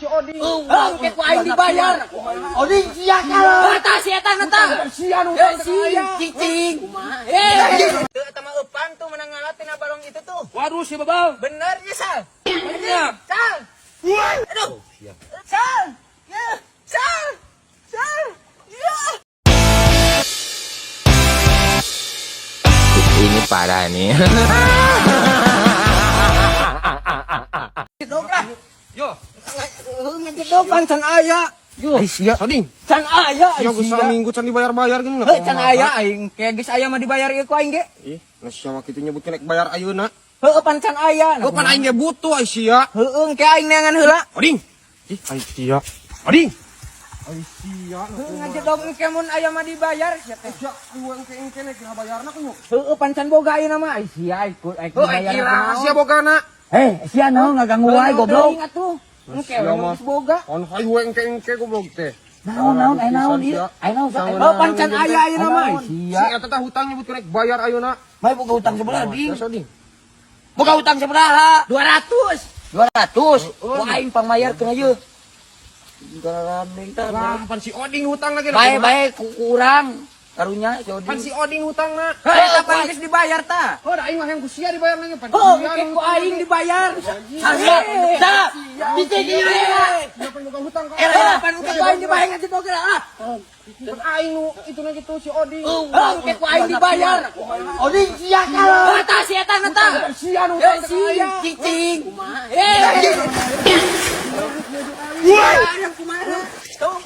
si Oding. Engke ku aing dibayar. Oding sia kalah. Eta si eta neta. Sia nu cicing. Teu eta mah eupan tuh menang ngalat tina balong itu tuh. Waduh si Babang. Bener ya, Sal? Bener. Sal. Aduh. Sal. Ya, Sal. Sal. Ya. Ini parah nih. Yo. Ngedok pan can aya. Yo. Sia Oding. Can aya. Sia geus saminggu can dibayar-bayar gini lah. Can aya aing ke geus aya mah dibayar ieu ku aing ge. Ih, sia mah kitu nyebut kenek bayar ayeuna. Heueuh pan can aya. Oh, pan aing ge butuh ai sia. Heueuh ke aing neangan heula. Oding. Ih, ai sia. Oding. Ai sia. Ngedok engke mun aya mah dibayar sia teh. Sia uang engke nek bayarna ku. Heueuh pan can boga ayeuna mah ai sia ikut aing Oh, dibayar. kira sia bogana. Sia naon ngaganggu wae goblok. Ingat tuh. Engke geus boga. On hayu engke goblok teh. Naon ai naon ieu. Ai naon. Oh pan can aya ayeuna mah ai sia. Si eta teh hutang nyebut kenek bayar ayeuna. Mai boga hutang seberapa ding? Oding. Boga hutang seberapa? 200. 200. Wah aing pangmayar kena ieu. Lah, pan si Oding hutang lagi. Bae kurang. Karunya si Pan Oding. si Oding hutangna. Eta pan geus dibayar ta. Oh, da aing mah yang kusia dibayar lagi pan. Oh, ku aing dibayar. Asa. Da. Bisa dieu. Kenapa boga hutang ka? Pan ku aing dibayar ngajit boga ah. Pan aing nu itu na gitu si Oding. Engke ku aing dibayar. Oding sia kalah. Eta si eta neta. Sia nu Sia cicing.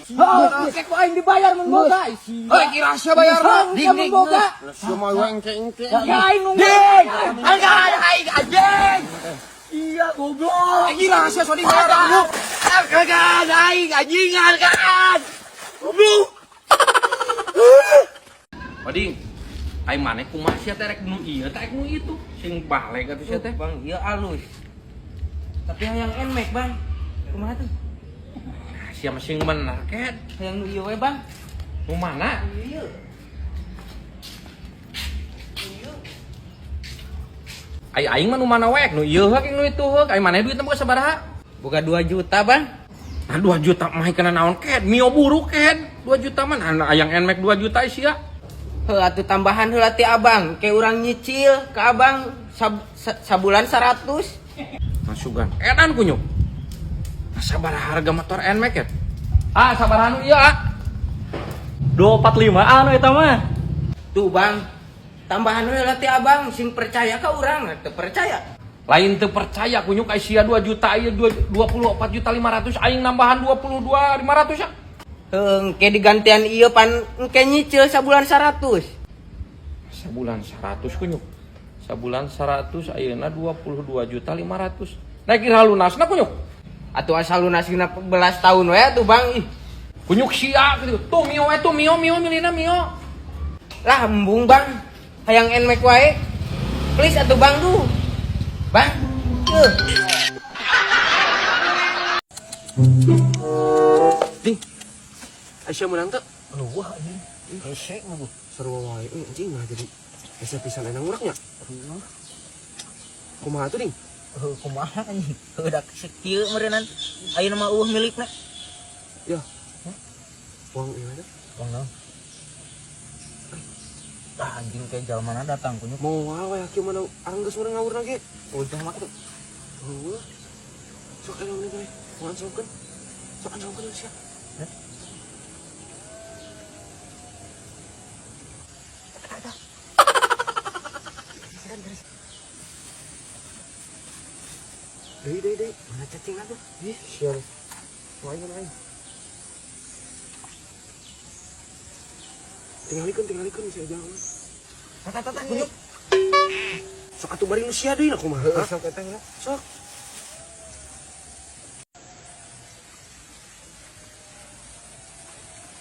Engke ku aing dibayar mun boga. Heuh, kira sia bayarna. Ding mun boga. Sia mah engke. Ya aing nungguin. Harga aing anjing. Iya goblok. Kira sia Oding bayarna. Harga aing anjing hargaan. Goblok. Oding, aing maneh kumaha sia teh rek nu ieu teh nu itu sing balik atuh sia teh. Bang, ieu alus. Tapi hayang enmek, Bang. Kumaha tuh? Sia mah sing bener ket. Hayang nu ieu we, Bang. Nu mana? Ieu. Aing mah nu mana wae nu ieu heuk nu itu heuk. Aing maneh duit teh boga sabaraha? Boga 2 juta, Bang. Nah 2 juta mah kena naon ket? Mio buruk ket. 2 juta mah nah ayang enmek 2 juta sia. Heuh atuh tambahan heula ti Abang, ke urang nyicil ke Abang sabulan 100. Masugan. Edan kunyuk. Nah, sabaraha harga motor enmek ket? Ah, sabaraha nu ieu ah? 245 anu eta mah. Tuh, Bang. Tambahan heula ti Abang sing percaya ka urang, teu percaya. Lain teu percaya kunyuk ai sia 2 juta ieu 24 juta 500 aing nambahan 22 500 ya. Engke digantian ieu pan engke nyicil sabulan 100. Sabulan 100 kunyuk. Sabulan 100 ayeuna 22 juta 500. Naik kira lunasna kunyuk. Atuh asal lunasina 11 tahun we tuh, Bang. Ih, Kunyuk sia gitu. Tuh mio we tuh mio milina mio. lah embung, Bang. Hayang enmek wae. Please atuh, Bang tuh. Bang. Ding. Aisyah menang tak? Wah, anjing. Aisyah mah seru wae. Anjing mah jadi asa pisan enang uraknya. Kumaha tuh, Ding? Kumaha anjing? Udah sekieu meureunnan. Ayeuna mah eueuh milikna. Ya. Uang ieu ada. Bang naon? Anjing teh jalmana datang kunyuk. Mau wae kieu mana anggeus urang ngawurna ge. Udah mah tuh. Heuh. Sok aya ini teh. Moal sokkeun. Sok sokkeun sia. Dei. Mana cacing atuh? Ih, sial. Main. Tinggalikeun saya jangan. Tata kunyuk. Sok atuh bari nu sia deui lah kumaha. Sok eta ya. Sok.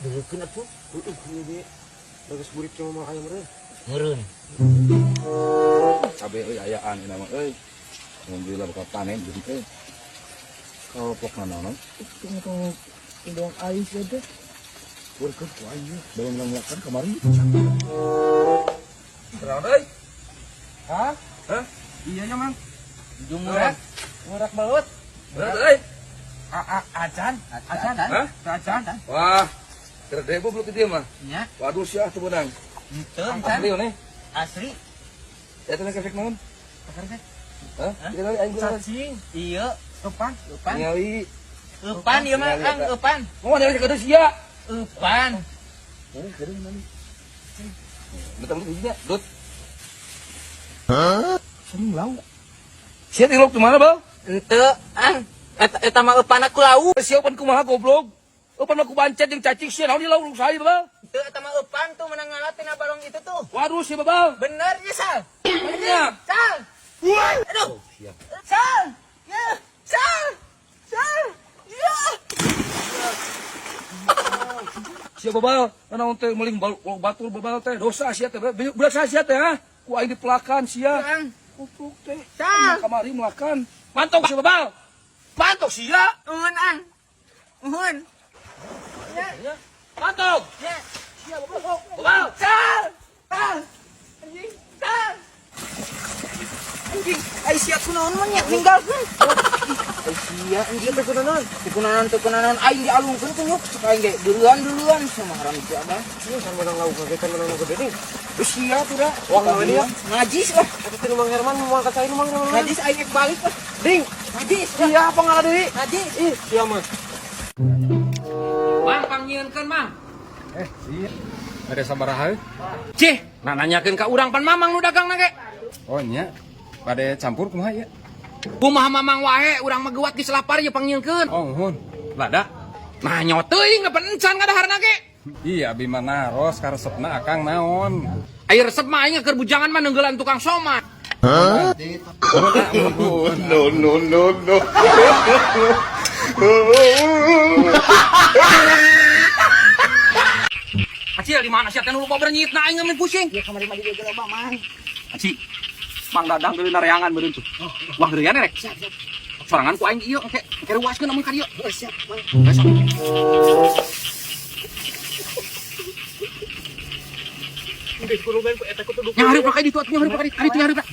Deukeun atuh. Ieu ge. Bagus burit ke mama ayam meureun. Meureun. Cabe euy ayaan ieu mah euy. Alhamdulillah bakal panen jadi teh. Kalau pokna naon? Itu indung aing sih teh. Urkeun ku aing belum ngelakan kemarin. Berapa euy? Hah? Hah? Iya nya, Mang. Jumurak. Murak balut. Berapa euy? Acan. Acan. Wah, kerdebo belum dia mah. Nya. Waduh sih tuh benang. Henteu Asli nih. Asli. Ya tuh efek naon? Pakarnya. Hah? Kita kali aing gua. Cacing. Iya. Eupan. Nyali. Eupan ieu mah Kang, eupan. Mau nyali ka sia. Eupan. Oh, kering mana? Betul di sini, Dut. Sering lau. Sia tilok di mana, Bang? Henteu, Ang. Eta mah eupan aku lau. Sia pan kumaha goblok. Pan aku bancet jeung cacing sia naon di lau saya, Bang. Henteu eta mah eupan tuh menang ngalat tina balong itu tuh. Waduh sih, Bang. Bener ya, Sal? Banyak. Sal. Aduh. Sal. Ya, Sal. Sal. Ya. Sia babal, naon teh meling batur babal teh dosa sia teh. Berak sia teh, ha? Ku aing dipelakan sia. Ang. Kutuk teh. Sal. Kamari melakan. Mantok sia babal. Mantok sia. Uhun, Ang. Uhun. Ya. Mantok. Ya. Sia babal. Sal. Sal. Anjing. Sal. Anjing. Ai sia kunaon mah nya ninggalkeun. Ai sia anjing teh kunaon? Kunaon aing dialungkeun tuh yuk. Aing ge duluan sama haram si Abah. Ini kan menang lauk kagetan menang gede nih. Sia tuh dah. Wah, ini ya. Ngajis lah. Eta teh Mang Herman mau angkat saya Mang Herman. Ngajis aing ek balik lah. Ding. Ngajis. Iya apa ngalah deui? Ngajis. Ih, iya mah. Mang panggieunkeun Mang. Ada sabaraha? Cih, nanyakeun ka urang pan mamang nu dagang ge. Oh nya. Pada campur kumaha ya? Kumaha mamang wae urang mah gewat di selapar ye panggieunkeun. Oh, nuhun. Lada. Nah nyawa teuing da encan ngadaharna ge. Iya, abi mah naros karesepna akang naon. Aya resep mah aing keur bujangan mah nenggeulan tukang somai. No. Acil di mana sia teh nu lupa bernyitna aing ngeun pusing. Ya kamari mandi ge loba mang. Aci. Mang Dadang deui nareangan beureun tuh. Wah geurian rek. Sorangan ku aing ieu engke ruaskeun amun ka dieu. Siap, mang. Nyari pakai di tuat nyari pakai di nyari pak.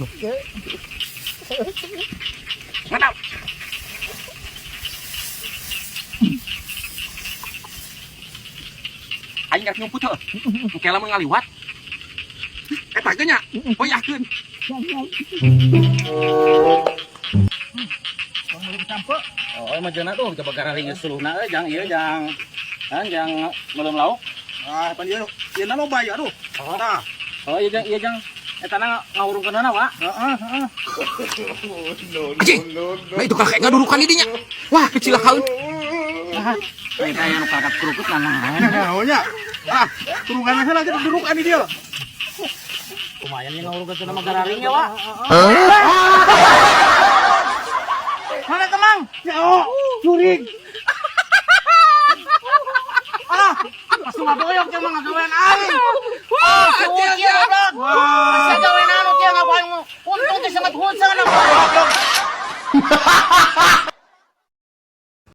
Ngadau. Aing rek nyumput heuh. Engke lamun ngaliwat. Eta ge nya. Hoyakeun. Oh, majana tuh coba gararing suluhna jang ieu jang ngelem lauk. Ah, pan ieu. Ieu na loba ya aduh. Tah. Oh, ieu jang eta na ngawurungkeunana, Wa. Heeh. Aji. Nah itu kakek ngadudukan di dinya. Wah, kecilakaeun. Eta aya nu kakat krukut nanaon. Naonnya? Ah, turungan heula kita duduk ani dia. Lumayan yang ngawurungkeun sama gararing ya, Wa. Mana kemang? Ya, oh, curing. Pas ngaboyong teh mah ngagawean aing. Acil Kieu goblok. Asa gawean anu kieu ngaboyong. Untung teh sangat hunsan.